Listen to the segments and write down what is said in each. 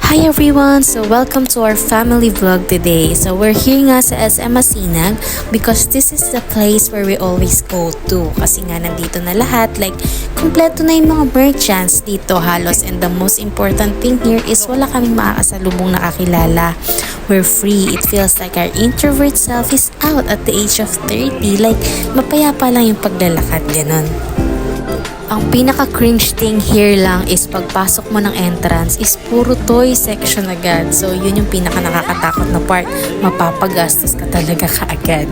Hi everyone! So welcome to our family vlog today. So we're here nga sa SM Masinag because this is the place where we always go to. Kasi nga nandito na lahat, like kompleto na yung mga merchants dito halos. And the most important thing here is wala kaming makakasalubong nakakilala. We're free. It feels like our introvert self is out at the age of 30. Like mapayapa lang yung paglalakad, ganon. Ang pinaka-cringe thing here lang is pagpasok mo ng entrance is puro toy section agad. So, yun yung pinaka-nakakatakot na part. Mapapagastos ka talaga kaagad.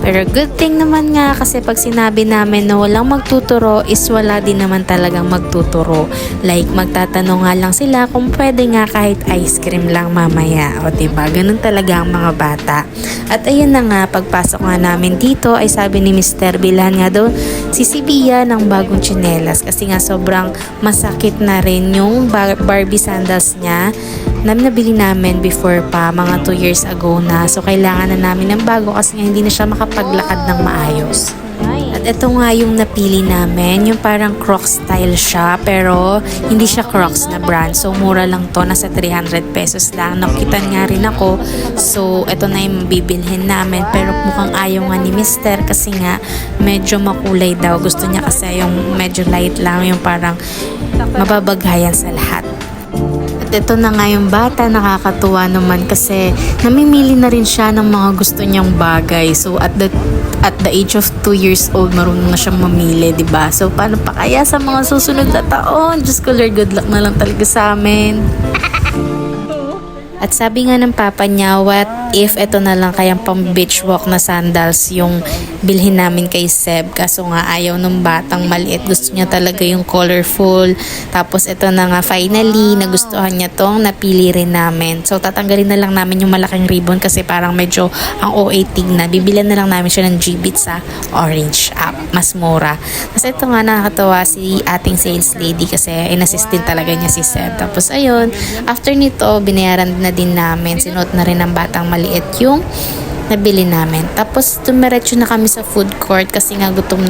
Pero good thing naman nga kasi pag sinabi namin na walang magtuturo is wala din naman talagang magtuturo. Like magtatanong nga lang sila kung pwede nga kahit ice cream lang mamaya. O diba? Ganun talaga ang mga bata. At ayun na nga, pagpasok nga namin dito ay sabi ni Mr. Bilhan nga daw sisibiya ng bagong tsinelas kasi nga sobrang masakit na rin yung Barbie sandals niya na nabili namin before pa, mga 2 years ago na. So, kailangan na namin ng bago kasi nga hindi na siya makapaglakad ng maayos. At ito nga yung napili namin, yung parang Crocs style siya, pero hindi siya Crocs na brand. So, mura lang to, nasa 300 pesos lang. Nakitan nga rin ako. So, ito na yung bibilhin namin. Pero mukhang ayaw nga ni Mister kasi nga medyo makulay daw. Gusto niya kasi yung medyo light lang, yung parang mababagayan sa lahat. Ito na nga yung bata, nakakatuwa naman kasi namimili na rin siya ng mga gusto niyang bagay. So at the age of 2 years old, marunong na siyang mamili, 'di ba? So paano pa kaya sa mga susunod na taon? Diyos ko Lord, good luck na lang talaga sa amin. At sabi nga ng papa niya, what if ito na lang kayang pang beach walk na sandals yung bilhin namin kay Seb. Kaso nga ayaw ng batang maliit. Gusto niya talaga yung colorful. Tapos ito na nga finally, nagustuhan niya tong napili rin namin. So tatanggalin na lang namin yung malaking ribbon kasi parang medyo ang OA tignan. Bibilan na lang namin siya ng G-Bit sa Orange app. Mas mura. Kasi ito nga nakakatawa si ating sales lady kasi in-assist din talaga niya si Seb. Tapos ayun, after nito, binayaran na din namin. Sinuot na rin ng batang maliit yung nabili namin. Tapos tumiretso na kami sa food court kasi nga gutom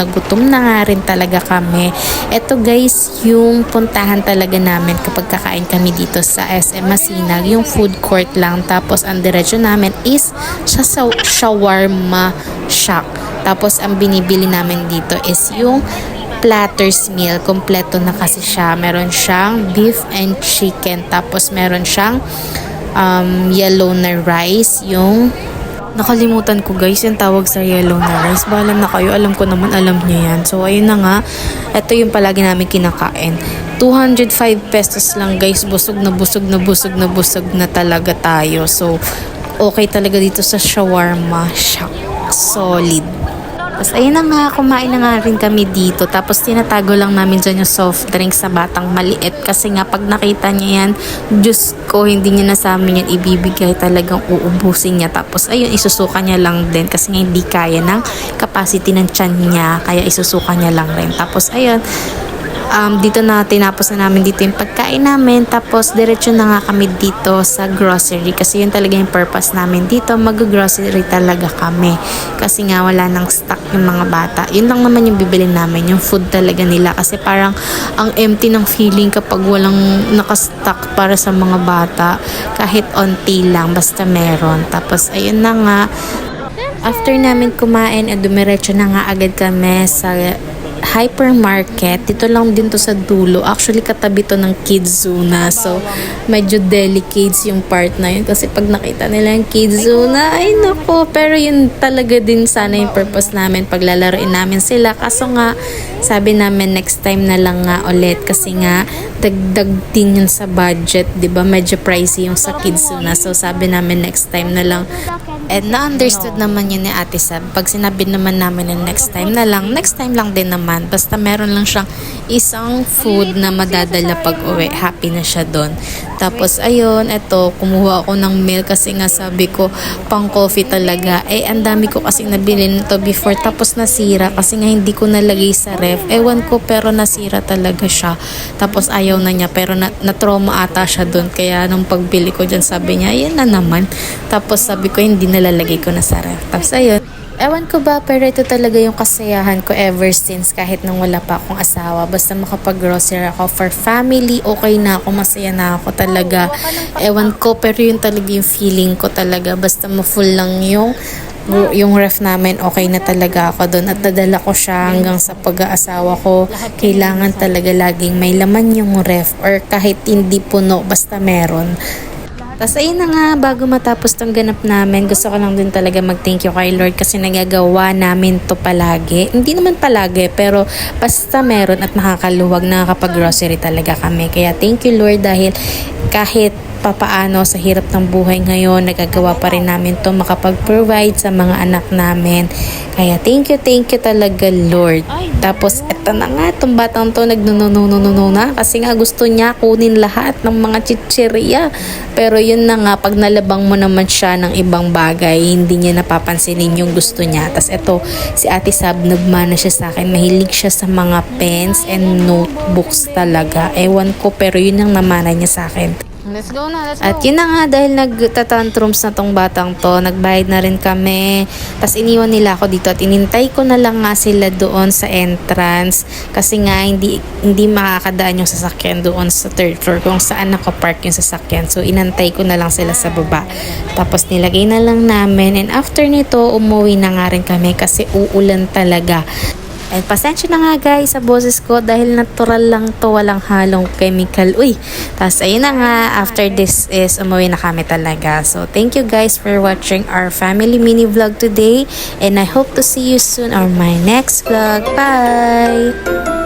na nga rin talaga kami. Ito guys, yung puntahan talaga namin kapag kakain kami dito sa SM Masinag, yung food court lang. Tapos ang diretso namin is sa shawarma shack. Tapos ang binibili namin dito is yung platters meal. Kompleto na kasi siya. Meron siyang beef and chicken. Tapos meron siyang yellow na rice. Yung nakalimutan ko guys, yung tawag sa yellow na rice. Bahala na kayo. Alam ko naman, alam niyo yan. So, ayun na nga. Ito yung palagi namin kinakain. 205 pesos lang guys. Busog na talaga tayo. So, okay talaga dito sa shawarma shack. Solid. Tapos ayun na nga, kumain na nga rin kami dito. Tapos tinatago lang namin dyan yung soft drink sa batang maliit. Kasi nga pag nakita niya yan, Diyos ko, hindi niya na sa amin yan ibibigay. Talagang uubusin niya. Tapos ayun, isusuka niya lang din. Kasi nga hindi kaya ng capacity ng tiyan niya. Kaya isusuka niya lang rin. Tapos ayun, dito na tinapos na namin dito yung pagkain namin. Tapos diretso na nga kami dito sa grocery kasi yun talaga yung purpose namin dito, mag-grocery talaga kami kasi nga wala nang stock yung mga bata. Yun lang naman yung bibili namin, yung food talaga nila kasi parang ang empty ng feeling kapag walang nakastock para sa mga bata, kahit onti lang basta meron. Tapos ayun na nga, after namin kumain, dumiretso na nga agad kami sa hypermarket. Dito lang din to sa dulo. Actually, katabi to ng Kids Zona. So, medyo delicate yung part na yun. Kasi pag nakita nila yung Kids Zona, ay nako. Pero yun talaga din sana yung purpose namin. Paglalaroin namin sila. Kaso nga, sabi namin next time na lang nga ulit. Kasi nga, dagdag din yun sa budget. Diba? Medyo pricey yung sa Kids Zona. So, sabi namin next time na lang. And na-understood naman yun ni Ate Sab. Pag sinabi naman namin na next time na lang, next time lang din naman. Basta meron lang siyang isang food na madadala pag uwi. Happy na siya doon. Tapos ayun, eto, kumuha ako ng milk kasi nga sabi ko, pang coffee talaga. Eh, ang dami ko kasi nabili nito before. Tapos nasira kasi nga hindi ko nalagay sa ref. Ewan ko pero nasira talaga siya. Tapos ayaw na niya pero na-trauma ata siya doon. Kaya nung pagbili ko dyan sabi niya, ayan na naman. Tapos sabi ko, hindi nalalagay ko na sa ref. Tapos ayun. Ewan ko ba, pero ito talaga yung kasayahan ko ever since kahit nang wala pa akong asawa. Basta makapag-grocery ako for family, okay na ako, masaya na ako talaga. Ewan ko, pero yun talaga yung feeling ko talaga. Basta ma-full lang yung ref namin, okay na talaga ako doon at nadala ko siya hanggang sa pag-aasawa ko. Kailangan talaga laging may laman yung ref or kahit hindi puno, basta meron. Tapos ayun na nga, bago matapos tong ganap namin, gusto ko lang din talaga mag-thank you kay Lord kasi nagagawa namin to palagi. Hindi naman palagi, pero basta meron at nakakaluwag, nakakapag-grocery talaga kami. Kaya thank you Lord dahil kahit papaano sa hirap ng buhay ngayon, nagagawa pa rin namin to makapag-provide sa mga anak namin. Kaya thank you talaga Lord. Tapos eto na nga, itong batang to nagnunununununo na kasi nga gusto niya kunin lahat ng mga chichirya. Pero yun na nga, pag nalabang mo naman siya ng ibang bagay, hindi niya napapansinin yung gusto niya. Tapos eto, si Ate Sab, nagmana siya sa akin. Mahilig siya sa mga pens and notebooks talaga. Ewan ko, pero yun ang namana niya sa akin. Let's go na, let's go. At yun na nga, dahil nagtatantrums na tong batang to, nagbayad na rin kami. Tapos iniwan nila ako dito at inintay ko na lang nga sila doon sa entrance. Kasi nga, hindi makakadaan yung sasakyan doon sa third floor kung saan nakapark yung sasakyan. So, inantay ko na lang sila sa baba. Tapos nilagay na lang namin. And after nito, umuwi na nga rin kami kasi uulan talaga. And pasensya na nga guys sa boses ko dahil natural lang to, walang halong chemical. Uy, tapos ayun na nga, after this is umuwi na kami talaga. So thank you guys for watching our family mini vlog today and I hope to see you soon on my next vlog. Bye!